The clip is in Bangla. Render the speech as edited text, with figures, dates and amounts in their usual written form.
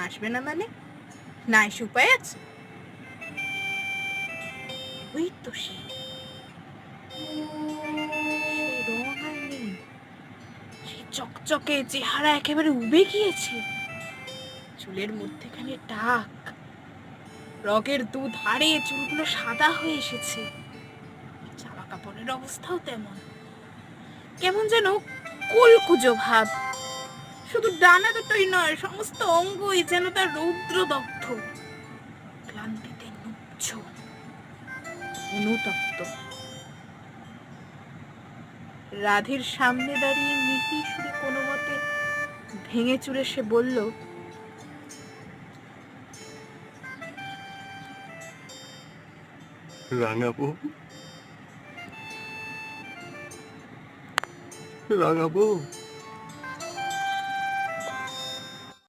আসবে না মানে? না এসে উপায় আছে? ওই তো সেই রং আর নেই। সেই চকচকে চেহারা একেবারে উবে গিয়েছে। চুলের মধ্যেখানে টাক, রগের দুধারে চুলগুলো সাদা হয়ে এসেছে। জামা কাপড়ের অবস্থাও তেমন, কেমন যেন কুলকুজো ভাব। শুধু ডানা দুটোই নয়, সমস্ত অঙ্গই যেন তার রৌদ্রদগ্ধ, ক্লান্তিতে নুচ্ছ, অনুতপ্ত। রাধির সামনে দাঁড়িয়ে মিহি সুরে কোনো মতে ভেঙে চুরে সে বলল, রাঙাবো, রাঙাবো।